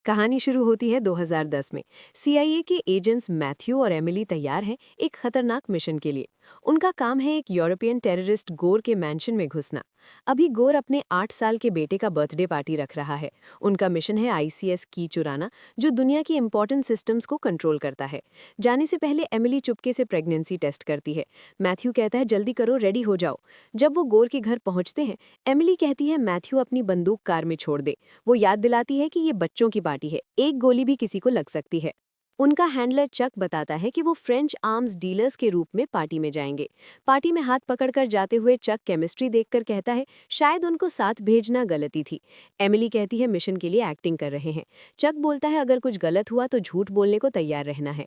कहानी शुरू होती है 2010 में। सीआईए के एजेंट्स मैथ्यू और एमिली तैयार हैं एक खतरनाक मिशन के लिए। उनका काम है एक यूरोपियन टेररिस्ट गोर के मैंशन में घुसना। अभी गोर अपने 8 साल के बेटे का बर्थडे पार्टी रख रहा है। उनका मिशन है आईसीएस की चुराना, जो दुनिया की इंपॉर्टेंट सिस्टम्स को कंट्रोल करता है। जाने से पहले एमिली चुपके से प्रेगनेंसी टेस्ट करती है। मैथ्यू कहता है जल्दी करो, रेडी हो जाओ। जब वो गोर के घर पहुंचते हैं, एमिली कहती है मैथ्यू अपनी बंदूक कार में छोड़ दे। वो याद दिलाती है कि ये बच्चों की पार्टी है, एक गोली भी किसी को लग सकती है। उनका हैंडलर चक बताता है कि वो फ्रेंच आर्म्स डीलर्स के रूप में पार्टी में जाएंगे। पार्टी में हाथ पकड़कर जाते हुए चक केमिस्ट्री देखकर कहता है शायद उनको साथ भेजना गलती थी। एमिली कहती है मिशन के लिए एक्टिंग कर रहे हैं। चक बोलता है अगर कुछ गलत हुआ तो झूठ बोलने को तैयार रहना है।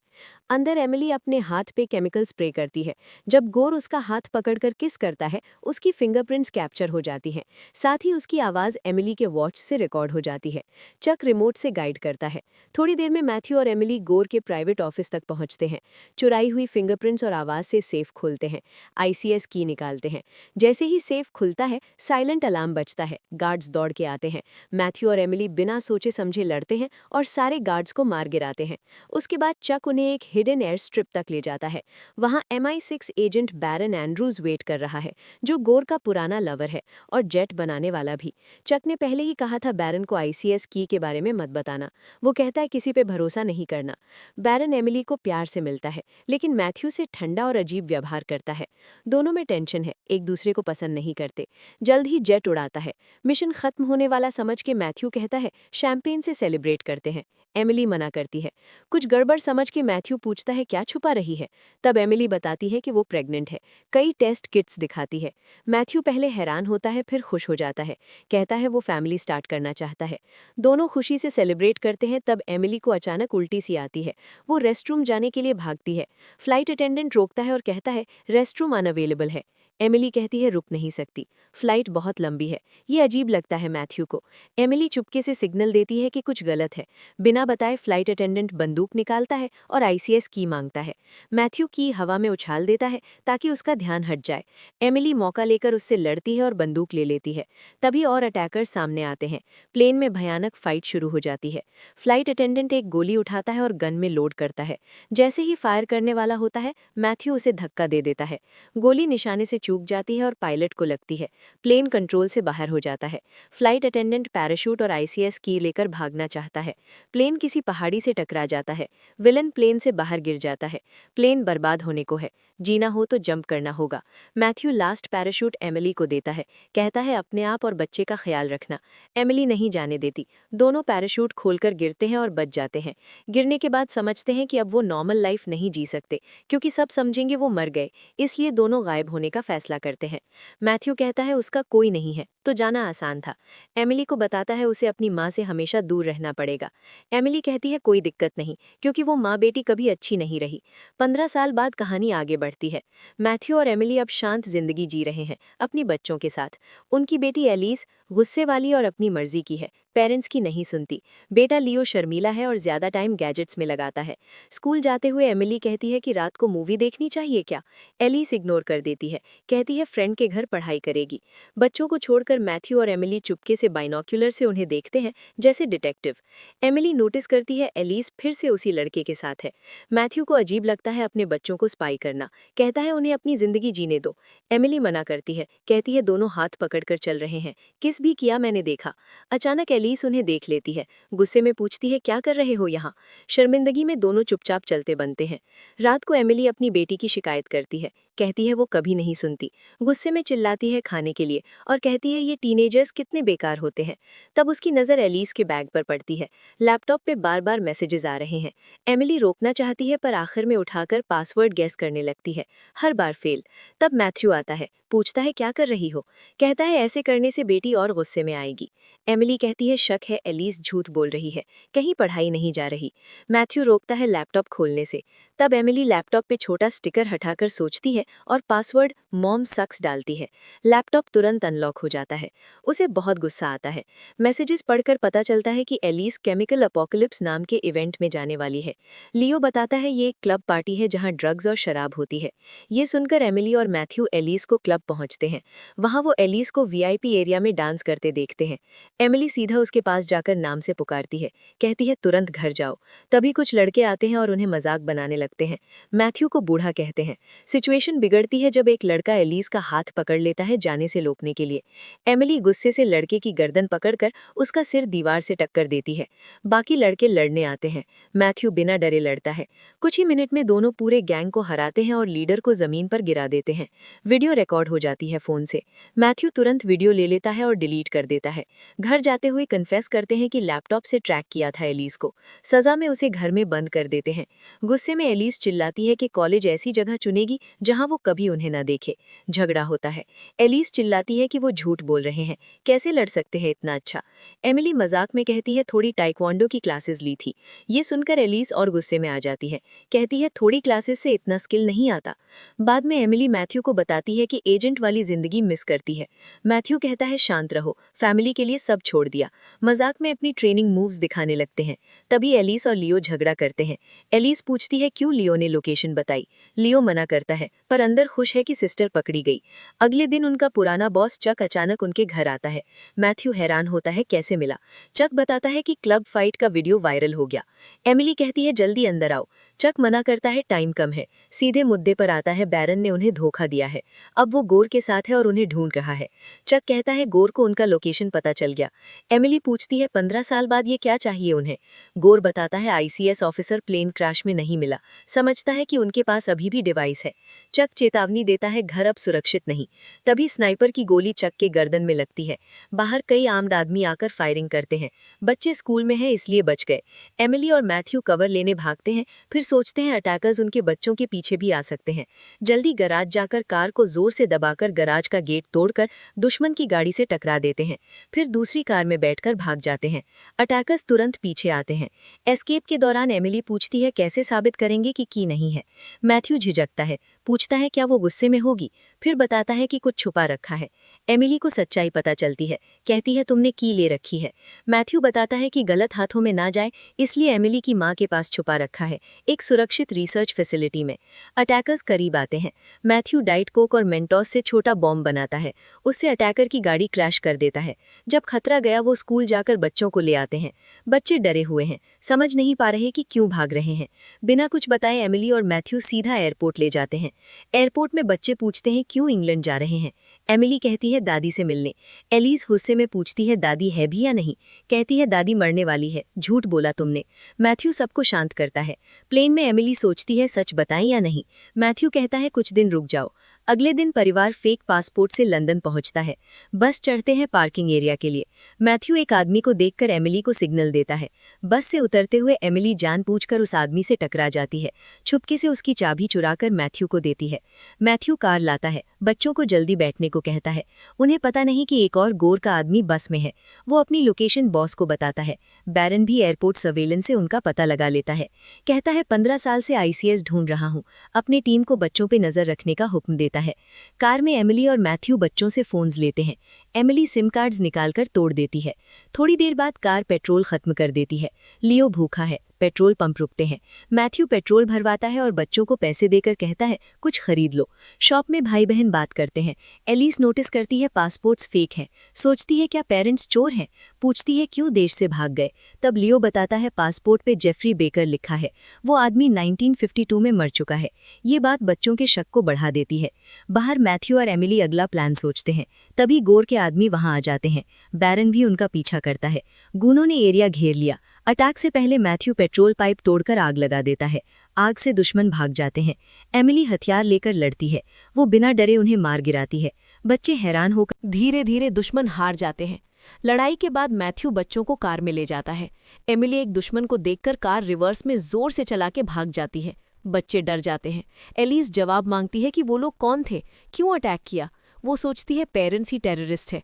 अंदर एमिली अपने हाथ पे केमिकल स्प्रे करती है। जब गोर उसका हाथ पकड़कर किस करता है, उसकी फिंगरप्रिंट्स कैप्चर हो जाती हैं। साथ ही उसकी आवाज़ एमिली के वॉच से रिकॉर्ड हो जाती है। चक रिमोट से गाइड करता है। थोड़ी देर में मैथ्यू और एमिली गोर के प्राइवेट ऑफिस तक पहुंचते हैं। चुराई हुई फिंगरप्रिंट्स और आवाज से सेफ खोलते हैं। आईसीएस की निकालते हैं। जैसे ही सेफ खुलता है, साइलेंट अलार्म बजता है। गार्ड्स दौड़ के आते हैं। मैथ्यू और एमिली बिना सोचे समझे लड़ते हैं और सारे गार्ड्स को मार गिराते हैं। उसके बाद चक उन्हें एक हिडन एयर स्ट्रिप तक ले जाता है। वहां MI6 एजेंट बैरन एंड्रूज वेट कर रहा है, जो गोर का पुराना लवर है और जेट बनाने वाला भी। चक ने पहले ही कहा था बैरन को आईसीएस की के बारे में मत बताना। वो कहता है किसी पे भरोसा नहीं करना। बैरन एमिली को प्यार से मिलता है, लेकिन मैथ्यू से ठंडा और अजीब व्यवहार करता है। दोनों में टेंशन है, एक दूसरे को पसंद नहीं करते। जल्द ही जेट उड़ाता है। मिशन खत्म होने वाला समझ के मैथ्यू कहता है शैंपेन से सेलिब्रेट करते हैं। एमिली मना करती है। कुछ गड़बड़ समझ के मैथ्यू पूछता है क्या छुपा रही है। तब एमिली बताती है कि वो प्रेग्नेंट है। कई टेस्ट किट्स दिखाती है। मैथ्यू पहले हैरान होता है, फिर खुश हो जाता है। कहता है वो फैमिली स्टार्ट करना चाहता है। दोनों खुशी से सेलिब्रेट करते हैं। तब एमिली को अचानक उल्टी सी आती है। वो रेस्टरूम जाने के लिए भागती है। फ्लाइट अटेंडेंट रोकता है और कहता है रेस्टरूम अनअवेलेबल है। एमिली कहती है रुक नहीं सकती, फ्लाइट बहुत लंबी है। ये अजीब लगता है मैथ्यू को। एमिली चुपके से सिग्नल देती है कि कुछ गलत है। बिना बताए फ्लाइट अटेंडेंट बंदूक निकालता है और आईसीएस की मांगता है। मैथ्यू की हवा में उछाल देता है ताकि उसका ध्यान हट जाए। एमिली मौका लेकर उससे लड़ती है और बंदूक ले लेती है। तभी और अटैकर सामने आते हैं। प्लेन में भयानक फाइट शुरू हो जाती है। फ्लाइट अटेंडेंट एक गोली उठाता है और गन में लोड करता है। जैसे ही फायर करने वाला होता है, मैथ्यू उसे धक्का दे देता है। गोली निशाने से चूक जाती है और पायलट को लगती है। प्लेन कंट्रोल से बाहर हो जाता है। फ्लाइट अटेंडेंट पैराशूट और आईसीएस की लेकर भागना चाहता है। प्लेन किसी पहाड़ी से टकरा जाता है। विलन प्लेन से बाहर गिर जाता है। प्लेन बर्बाद होने को है। जीना हो तो जंप करना होगा। मैथ्यू लास्ट पैराशूट एमिली को देता है। कहता है अपने आप और बच्चे का ख्याल रखना। एमिली नहीं जाने देती। दोनों पैराशूट खोलकर गिरते हैं और बच जाते हैं। गिरने के बाद समझते हैं कि अब वो नॉर्मल लाइफ नहीं जी सकते, क्योंकि सब समझेंगे वो मर गए। इसलिए दोनों गायब होने का फैसला करते हैं। मैथ्यू कहता है उसका कोई नहीं है, तो जाना आसान था। एमिली को बताता है उसे अपनी माँ से हमेशा दूर रहना पड़ेगा। एमिली कहती है कोई दिक्कत नहीं, क्योंकि वो माँ बेटी कभी अच्छी नहीं रही। 15 साल बाद कहानी आगे बढ़ती है। मैथ्यू और एमिली अब शांत जिंदगी जी रहे हैं अपनी बच्चों के साथ। उनकी बेटी एलिस गुस्से वाली और अपनी मर्जी की है, पेरेंट्स की नहीं सुनती। बेटा लियो शर्मीला है और ज्यादा टाइम गैजेट्स में लगाता है। स्कूल जाते हुए एमिली कहती है कि रात को मूवी देखनी चाहिए क्या। एलिस इग्नोर कर देती है, कहती है फ्रेंड के घर पढ़ाई करेगी। बच्चों को छोड़कर मैथ्यू और एमिली चुपके से बाइनोक्यूलर से उन्हें देखते हैं, जैसे डिटेक्टिव। एमिली नोटिस करती है एलिस फिर से उसी लड़के के साथ है। मैथ्यू को अजीब लगता है अपने बच्चों को स्पाई करना। कहता है उन्हें अपनी जिंदगी जीने दो। एमिली मना करती है, कहती है दोनों हाथ पकड़कर चल रहे हैं, किस भी किया मैंने देखा। अचानक एलिस उन्हें देख लेती है। गुस्से में पूछती है क्या कर रहे हो यहाँ। शर्मिंदगी में दोनों चुपचाप चलते बनते हैं। रात को एमिली अपनी बेटी की शिकायत करती है। कहती है वो कभी नहीं सुनती। गुस्से में चिल्लाती है खाने के लिए और कहती है ये टीनेजर्स कितने बेकार होते हैं। तब उसकी नज़र एलिस के बैग पर पड़ती है। लैपटॉप पे बार बार मैसेजेस आ रहे हैं। एमिली रोकना चाहती है पर आखिर में उठाकर पासवर्ड गेस करने लगती है। हर बार फेल। तब मैथ्यू आता है, पूछता है क्या कर रही हो। कहता है ऐसे करने से बेटी और गुस्से में आएगी। एमिली कहती है शक है एलिस झूठ बोल रही है, कहीं पढ़ाई नहीं जा रही। मैथ्यू रोकता है लैपटॉप खोलने से। तब एमिली लैपटॉप पे छोटा स्टिकर हटाकर सोचती है और पासवर्ड मॉम सक्स डालती है। लैपटॉप तुरंत अनलॉक हो जाता है। उसे बहुत गुस्सा आता है। मैसेजेस पढ़कर पता चलता है कि एलिस केमिकल अपोकलिप्स नाम के इवेंट में जाने वाली है। लियो बताता है ये एक क्लब पार्टी है जहां ड्रग्स और शराब होती है। ये सुनकर एमिली और मैथ्यू एलिस को क्लब क्लब पहुंचते हैं। वहां वो एलिस को वीआईपी एरिया में डांस करते देखते हैं। एमिली सीधा उसके पास जाकर नाम से पुकारती है, कहती है तुरंत घर जाओ। तभी कुछ लड़के आते हैं और उन्हें मजाक बनाने लगते हैं। मैथ्यू को बूढ़ा कहते हैं। सिचुएशन बिगड़ती है जब एक लड़का एलिस का हाथ पकड़ लेता है जाने से रोकने के लिए। एमिली गुस्से से लड़के की गर्दन पकड़कर उसका सिर दीवार से टक्कर देती है। बाकी लड़के लड़ने आते हैं। मैथ्यू बिना डरे लड़ता है। कुछ ही मिनट में दोनों पूरे गैंग को हराते हैं और लीडर को जमीन पर गिरा देते हैं। वीडियो रिकॉर्ड हो जाती है फोन से। मैथ्यू तुरंत वीडियो ले लेता है और डिलीट कर देता है। घर जाते हुए कन्फेस करते हैं कि लैपटॉप से ट्रैक किया था एलिस को। सजा में उसे घर में बंद कर देते हैं। गुस्से में एलिस चिल्लाती है कि कॉलेज ऐसी जगह चुनेगी जहां वो कभी उन्हें न देखे। झगड़ा होता है। एलिस चिल्लाती है कि वो झूठ बोल रहे हैं, कैसे लड़ सकते हैं इतना अच्छा। एमिली मजाक में कहती है थोड़ी टाइक्वांडो की क्लासेस ली थी। ये सुनकर एलिस और गुस्से में आ जाती है। कहती है थोड़ी क्लासेस से इतना स्किल नहीं आता। बाद में एमिली मैथ्यू को बताती है कि एजेंट वाली जिंदगी मिस करती है। मैथ्यू कहता है शांत रहो, फैमिली के लिए सब छोड़ दिया। मजाक में अपनी ट्रेनिंग मूव्स दिखाने लगते हैं। तभी एलिस और लियो झगड़ा करते हैं। एलिस पूछती है क्यों लियो ने लोकेशन बताई। लियो मना करता है, पर अंदर खुश है कि सिस्टर पकड़ी गई। अगले दिन उनका पुराना बॉस चक अचानक उनके घर आता है। मैथ्यू हैरान होता है कैसे मिला। चक बताता है कि क्लब फाइट का वीडियो वायरल हो गया। एमिली कहती है जल्दी अंदर आओ। चक मना करता है टाइम कम है। सीधे मुद्दे पर आता है बैरन ने उन्हें धोखा दिया है। अब वो गोर के साथ है और उन्हें ढूंढ रहा है। चक कहता है गोर को उनका लोकेशन पता चल गया। एमिली पूछती है 15 साल बाद ये क्या चाहिए उन्हें। गोर बताता है आईसीएस ऑफिसर प्लेन क्रैश में नहीं मिला, समझता है कि उनके पास अभी भी डिवाइस है। चक चेतावनी देता है घर अब सुरक्षित नहीं। तभी स्नाइपर की गोली चक के गर्दन में लगती है। बाहर कई आर्म्ड आदमी आकर फायरिंग करते हैं। बच्चे स्कूल में हैं इसलिए बच गए। एमिली और मैथ्यू कवर लेने भागते हैं, फिर सोचते हैं अटैकर्स उनके बच्चों के पीछे भी आ सकते हैं। जल्दी गराज जाकर कार को जोर से दबाकर गराज का गेट तोड़कर दुश्मन की गाड़ी से टकरा देते हैं। फिर दूसरी कार में बैठकर भाग जाते हैं। अटैकर्स तुरंत पीछे आते हैं। एस्केप के दौरान एमिली पूछती है कैसे साबित करेंगे कि की नहीं है। मैथ्यू झिझकता है, पूछता है क्या वो गुस्से में होगी, फिर बताता है कि कुछ छुपा रखा है। एमिली को सच्चाई पता चलती है, कहती है तुमने की ले रखी है। मैथ्यू बताता है कि गलत हाथों में ना जाए इसलिए एमिली की मां के पास छुपा रखा है, एक सुरक्षित रिसर्च फैसिलिटी में। अटैकर्स करीब आते हैं। मैथ्यू डाइट कोक और मेंटोस से छोटा बॉम्ब बनाता है, उससे अटैकर की गाड़ी क्रैश कर देता है। जब खतरा गया वो स्कूल जाकर बच्चों को ले आते हैं। बच्चे डरे हुए हैं, समझ नहीं पा रहे कि क्यों भाग रहे हैं। बिना कुछ बताए एमिली और मैथ्यू सीधा एयरपोर्ट ले जाते हैं। एयरपोर्ट में बच्चे पूछते हैं क्यों इंग्लैंड जा रहे हैं। एमिली कहती है दादी से मिलने। एलिस गुस्से में पूछती है दादी है भी या नहीं। कहती है दादी मरने वाली है, झूठ बोला तुमने। मैथ्यू सबको शांत करता है। प्लेन में एमिली सोचती है सच बताएं या नहीं। मैथ्यू कहता है कुछ दिन रुक जाओ। अगले दिन परिवार फेक पासपोर्ट से लंदन पहुंचता है। बस चढ़ते हैं पार्किंग एरिया के लिए। मैथ्यू एक आदमी को देखकर एमिली को सिग्नल देता है। बस से उतरते हुए एमिली जानबूझकर उस आदमी से टकरा जाती है। छुपके से उसकी चाबी चुराकर मैथ्यू को देती है। मैथ्यू कार लाता है, बच्चों को जल्दी बैठने को कहता है। उन्हें पता नहीं कि एक और गोर का आदमी बस में है। वो अपनी लोकेशन बॉस को बताता है। बैरन भी एयरपोर्ट सर्वेलेंस से उनका पता लगा लेता है। कहता है 15 साल से आईसीएस ढूंढ रहा हूँ। अपनी टीम को बच्चों पे नजर रखने का हुक्म देता है। कार में एमिली और मैथ्यू बच्चों से फोन्स लेते हैं। एमिली सिम कार्ड्स निकालकर तोड़ देती है। थोड़ी देर बाद कार पेट्रोल खत्म कर देती है। लियो भूखा है, पेट्रोल पंप रुकते हैं। मैथ्यू पेट्रोल भरवाता है और बच्चों को पैसे देकर कहता है कुछ खरीद लो। शॉप में भाई बहन बात करते हैं। एलिस नोटिस करती है पासपोर्ट्स फेक हैं। सोचती है क्या पेरेंट्स चोर हैं। पूछती है क्यों देश से भाग गए। तब लियो बताता है पासपोर्ट पे जेफरी बेकर लिखा है। वो आदमी 1952 में मर चुका है। ये बात बच्चों के शक को बढ़ा देती है। बाहर मैथ्यू और एमिली अगला प्लान सोचते हैं। तभी गोर के आदमी वहां आ जाते हैं। बैरन भी उनका पीछा करता है। गूनों ने एरिया घेर लिया। अटैक से पहले मैथ्यू पेट्रोल पाइप तोड़कर आग लगा देता है। आग से दुश्मन भाग जाते हैं। एमिली हथियार लेकर लड़ती है। वो बिना डरे उन्हें मार गिराती है। बच्चे हैरान होकर धीरे धीरे दुश्मन हार जाते हैं। लड़ाई के बाद मैथ्यू बच्चों को कार में ले जाता है। एमिली एक दुश्मन को देखकर कार रिवर्स में जोर से चला के भाग जाती है। बच्चे डर जाते हैं। एलिस जवाब मांगती है कि वो लोग कौन थे, क्यों अटैक किया। वो सोचती है पेरेंट्स ही टेररिस्ट है।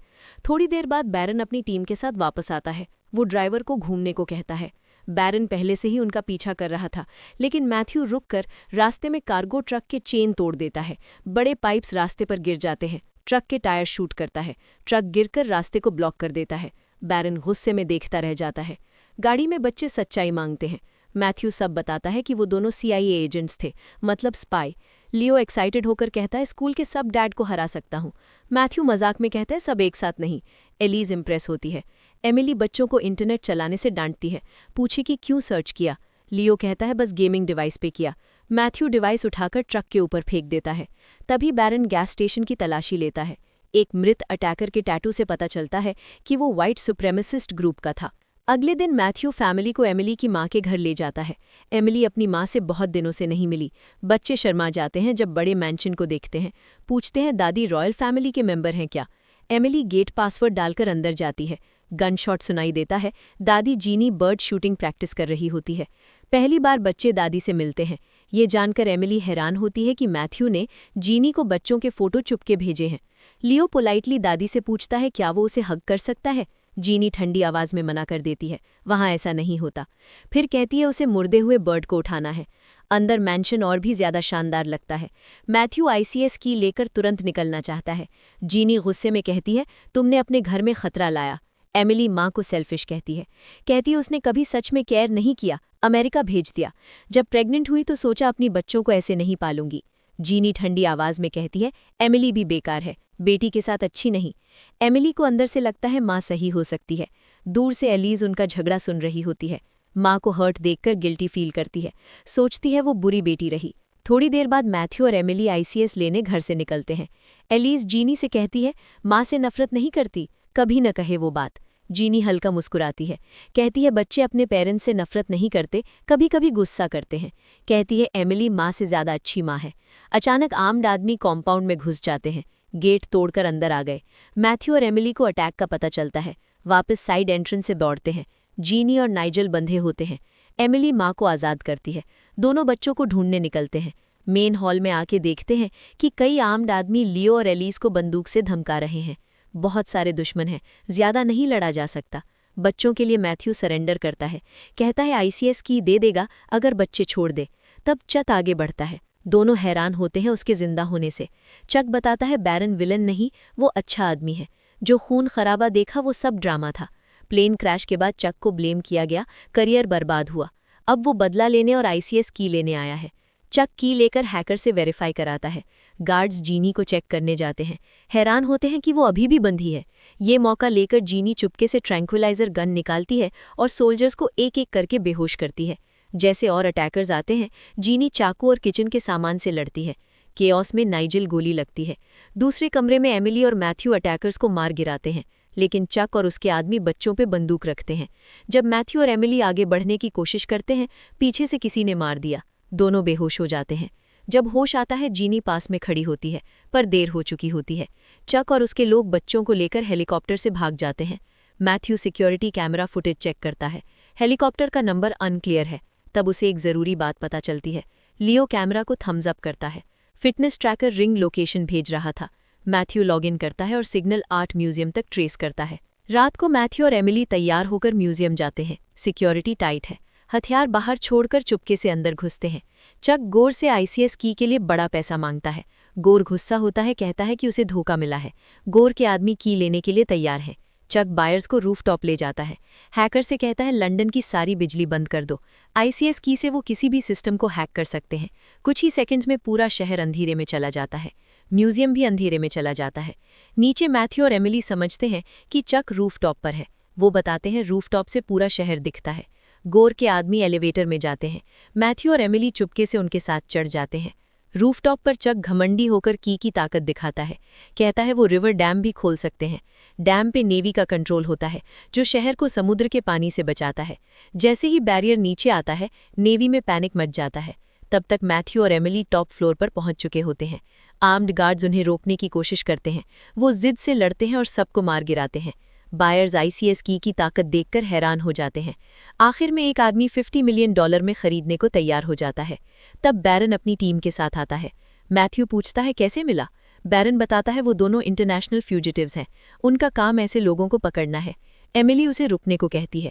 थोड़ी देर बाद बैरन अपनी टीम के साथ वापस आता है। वो ड्राइवर को घूमने को कहता है। बैरन पहले से ही उनका पीछा कर रहा था, लेकिन मैथ्यू रुककर रास्ते में कार्गो ट्रक के चेन तोड़ देता है। बड़े पाइप्स रास्ते पर गिर जाते हैं। ट्रक के टायर शूट करता है। ट्रक गिरकर रास्ते को ब्लॉक कर देता है। बैरन गुस्से में देखता रह जाता है। गाड़ी में बच्चे सच्चाई मांगते हैं। मैथ्यू सब बताता है कि वो दोनों CIA एजेंट्स थे, मतलब स्पाई। लियो एक्साइटेड होकर कहता है, स्कूल के सब डैड को हरा सकता हूँ। मैथ्यू मजाक में कहता है, सब एक साथ नहीं। एलिज इम्प्रेस होती है। एमिली बच्चों को इंटरनेट चलाने से डांटती है, पूछे कि क्यों सर्च किया। लियो कहता है, बस गेमिंग डिवाइस पे किया। मैथ्यू डिवाइस उठाकर ट्रक के ऊपर फेंक देता है। तभी बैरन गैस स्टेशन की तलाशी लेता है। एक मृत अटैकर के टैटू से पता चलता है कि वो व्हाइट सुप्रेमिसिस्ट ग्रुप का था। अगले दिन मैथ्यू फैमिली को एमिली की माँ के घर ले जाता है। एमिली अपनी माँ से बहुत दिनों से नहीं मिली। बच्चे शर्मा जाते हैं जब बड़े मैंशन को देखते हैं। पूछते हैं, दादी रॉयल फैमिली के मेंबर हैं क्या? एमिली गेट पासवर्ड डालकर अंदर जाती है। गन शॉट सुनाई देता है। दादी जीनी बर्ड शूटिंग प्रैक्टिस कर रही होती है। पहली बार बच्चे दादी से मिलते हैं। ये जानकर एमिली हैरान होती है कि मैथ्यू ने जीनी को बच्चों के फोटो चुपके भेजे हैं। लियो पोलाइटली दादी से पूछता है, क्या वो उसे हग कर सकता है? जीनी ठंडी आवाज में मना कर देती है, वहां ऐसा नहीं होता। फिर कहती है उसे मुर्दे हुए बर्ड को उठाना है। अंदर मैंशन और भी ज्यादा शानदार लगता है। मैथ्यू आईसीएस की लेकर तुरंत निकलना चाहता है। जीनी गुस्से में कहती है, तुमने अपने घर में खतरा लाया। एमिली माँ को सेल्फिश कहती है उसने कभी सच में केयर नहीं किया, अमेरिका भेज दिया। जब प्रेग्नेंट हुई तो सोचा अपनी बच्चों को ऐसे नहीं पालूंगी। जीनी ठंडी आवाज में कहती है, एमिली भी बेकार है, बेटी के साथ अच्छी नहीं। एमिली को अंदर से लगता है माँ सही हो सकती है। दूर से एलीज उनका झगड़ा सुन रही होती है। माँ को हर्ट देखकर गिल्टी फील करती है। सोचती है वो बुरी बेटी रही। थोड़ी देर बाद मैथ्यू और एमिली आईसीएस लेने घर से निकलते हैं। एलीज जीनी से कहती है, माँ से नफरत नहीं करती, कभी न कहे वो बात। जीनी हल्का मुस्कुराती है। कहती है, बच्चे अपने पेरेंट्स से नफरत नहीं करते, कभी कभी गुस्सा करते हैं। कहती है, एमिली माँ से ज़्यादा अच्छी माँ है। अचानक आर्म्ड आदमी कॉम्पाउंड में घुस जाते हैं। गेट तोड़कर अंदर आ गए। मैथ्यू और एमिली को अटैक का पता चलता है। वापस साइड एंट्रेंस से दौड़ते हैं। जीनी और नाइजल बंधे होते हैं। एमिली माँ को आज़ाद करती है। दोनों बच्चों को ढूंढने निकलते हैं। मेन हॉल में आके देखते हैं कि कई आर्म्ड आदमी लियो और एलिस को बंदूक से धमका रहे हैं। बहुत सारे दुश्मन हैं, ज्यादा नहीं लड़ा जा सकता। बच्चों के लिए मैथ्यू सरेंडर करता है। कहता है आईसीएस की दे देगा अगर बच्चे छोड़ दे। तब चक आगे बढ़ता है। दोनों हैरान होते हैं उसके जिंदा होने से। चक बताता है बैरन विलन नहीं, वो अच्छा आदमी है। जो खून खराबा देखा वो सब ड्रामा था। प्लेन क्रैश के बाद चक को ब्लेम किया गया, करियर बर्बाद हुआ। अब वो बदला लेने और आईसीएस की लेने आया है। चक की लेकर हैकर से वेरीफाई कराता है। गार्ड्स जीनी को चेक करने जाते हैं। हैरान होते हैं कि वो अभी भी बंधी है। ये मौका लेकर जीनी चुपके से ट्रैंक्विलाइजर गन निकालती है और सोल्जर्स को एक एक करके बेहोश करती है। जैसे और अटैकर्स आते हैं, जीनी चाकू और किचन के सामान से लड़ती है। केओस में नाइजिल गोली लगती है। दूसरे कमरे में एमिली और मैथ्यू अटैकर्स को मार गिराते हैं, लेकिन चक और उसके आदमी बच्चों पे बंदूक रखते हैं। जब मैथ्यू और एमिली आगे बढ़ने की कोशिश करते हैं, पीछे से किसी ने मार दिया। दोनों बेहोश हो जाते हैं। जब होश आता है, जीनी पास में खड़ी होती है, पर देर हो चुकी होती है। चक और उसके लोग बच्चों को लेकर हेलीकॉप्टर से भाग जाते हैं। Matthew security camera footage check करता है। हेलीकॉप्टर का नंबर अनक्लियर है। तब उसे एक ज़रूरी बात पता चलती है। लियो कैमरा को थम्स अप करता है। फिटनेस ट्रैकर रिंग लोकेशन भेज रहा था। मैथ्यू लॉगिन करता है और सिग्नल आर्ट म्यूजियम तक ट्रेस करता है। रात को मैथ्यू और एमिली तैयार होकर म्यूजियम जाते हैं। सिक्योरिटी टाइट है। हथियार बाहर छोड़कर चुपके से अंदर घुसते हैं। चक गोर से आईसीएस की के लिए बड़ा पैसा मांगता है। गोर गुस्सा होता है, कहता है कि उसे धोखा मिला है। गोर के आदमी की लेने के लिए तैयार है। चक बायर्स को रूफटॉप ले जाता है। हैकर से कहता है लंदन की सारी बिजली बंद कर दो। आईसीएस की से वो किसी भी सिस्टम को हैक कर सकते हैं। कुछ ही सेकंड्स में पूरा शहर अंधेरे में चला जाता है। म्यूजियम भी अंधेरे में चला जाता है। नीचे मैथ्यू और एमिली समझते हैं कि चक रूफटॉप पर है। वो बताते हैं रूफटॉप से पूरा शहर दिखता है। गोर के आदमी एलिवेटर में जाते हैं। मैथ्यू और एमिली चुपके से उनके साथ चढ़ जाते हैं। रूफटॉप पर चक घमंडी होकर की ताकत दिखाता है। कहता है वो रिवर डैम भी खोल सकते हैं। डैम पे नेवी का कंट्रोल होता है, जो शहर को समुद्र के पानी से बचाता है। जैसे ही बैरियर नीचे आता है, नेवी में पैनिक मच जाता है। तब तक मैथ्यू और एमिली टॉप फ्लोर पर पहुंच चुके होते हैं। आर्म्ड गार्ड्स उन्हें रोकने की कोशिश करते हैं। वो जिद से लड़ते हैं और सबको मार गिराते हैं। बायर्स आईसीएस की ताकत देखकर हैरान हो जाते हैं। आखिर में एक आदमी $50 मिलियन में खरीदने को तैयार हो जाता है। तब बैरन अपनी टीम के साथ आता है। मैथ्यू पूछता है कैसे मिला। बैरन बताता है वो दोनों इंटरनेशनल फ्यूजिटिव्स हैं, उनका काम ऐसे लोगों को पकड़ना है। एमिली उसे रुकने को कहती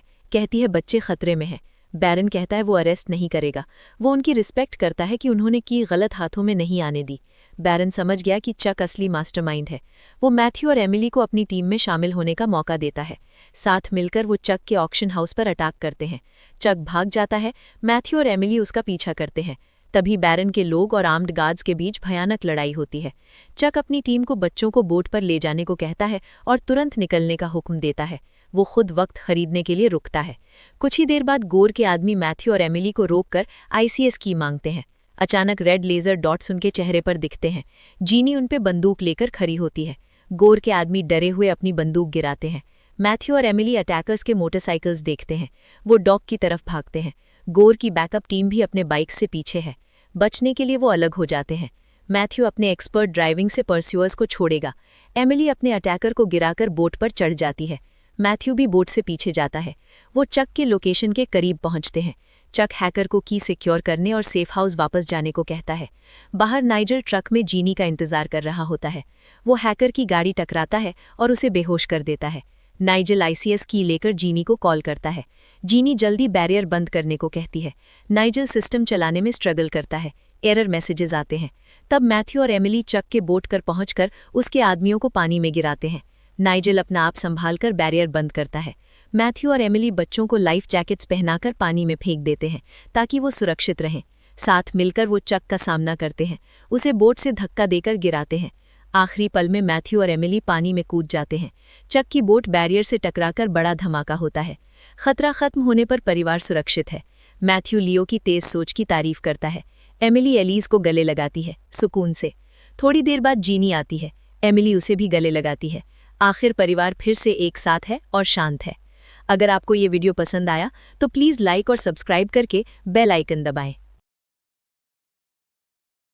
है बच्चे खतरे में हैं। बैरन कहता है वो अरेस्ट नहीं करेगा, वो उनकी रिस्पेक्ट करता है कि उन्होंने की गलत हाथों में नहीं आने दी। बैरन समझ गया कि चक असली मास्टरमाइंड है। वो मैथ्यू और एमिली को अपनी टीम में शामिल होने का मौका देता है। साथ मिलकर वो चक के ऑक्शन हाउस पर अटैक करते हैं। चक भाग जाता है। मैथ्यू और एमिली उसका पीछा करते हैं। तभी बैरन के लोग और आर्म्ड गार्ड्स के बीच भयानक लड़ाई होती है। चक अपनी टीम को बच्चों को बोट पर ले जाने को कहता है और तुरंत निकलने का हुक्म देता है। वो खुद वक्त खरीदने के लिए रुकता है। कुछ ही देर बाद गोर के आदमी मैथ्यू और एमिली को रोककर ICS की मांगते हैं। अचानक रेड लेजर डॉट्स उनके चेहरे पर दिखते हैं। जीनी उन पे बंदूक लेकर खड़ी होती है। गोर के आदमी डरे हुए अपनी बंदूक गिराते हैं। मैथ्यू और एमिली अटैकर्स के मोटरसाइकिल्स देखते हैं। वो डॉग की तरफ भागते हैं। गोर की बैकअप टीम भी अपने बाइक से पीछे है। बचने के लिए वो अलग हो जाते हैं। मैथ्यू अपने एक्सपर्ट ड्राइविंग से परस्यूअर्स को छोड़ेगा। एमिली अपने अटैकर को गिराकर बोट पर चढ़ जाती है। मैथ्यू भी बोट से पीछे जाता है। वो चक के लोकेशन के करीब पहुंचते हैं। चक हैकर को की सिक्योर करने और सेफ हाउस वापस जाने को कहता है। बाहर नाइजल ट्रक में जीनी का इंतजार कर रहा होता है। वो हैकर की गाड़ी टकराता है और उसे बेहोश कर देता है। नाइजल ICS की लेकर जीनी को कॉल करता है। जीनी जल्दी बैरियर बंद करने को कहती है। नाइजल सिस्टम चलाने में स्ट्रगल करता है। एरर मैसेजेस आते हैं। तब मैथ्यू और एमिली चक के बोट कर पहुंचकर उसके आदमियों को पानी में गिराते हैं। नाइजल अपना आप संभालकर बैरियर बंद करता है। मैथ्यू और एमिली बच्चों को लाइफ जैकेट्स पहनाकर पानी में फेंक देते हैं ताकि वो सुरक्षित रहें। साथ मिलकर वो चक का सामना करते हैं। उसे बोट से धक्का देकर गिराते हैं। आखिरी पल में मैथ्यू और एमिली पानी में कूद जाते हैं। चक की बोट बैरियर से टकराकर बड़ा धमाका होता है। खतरा खत्म होने पर परिवार सुरक्षित है। मैथ्यू लियो की तेज सोच की तारीफ करता है। एमिली एलिज को गले लगाती है, सुकून से। थोड़ी देर बाद जीनी आती है। एमिली उसे भी गले लगाती है। आखिर परिवार फिर से एक साथ है और शांत है। अगर आपको ये वीडियो पसंद आया तो प्लीज़ लाइक और सब्सक्राइब करके बेल आइकन दबाएं।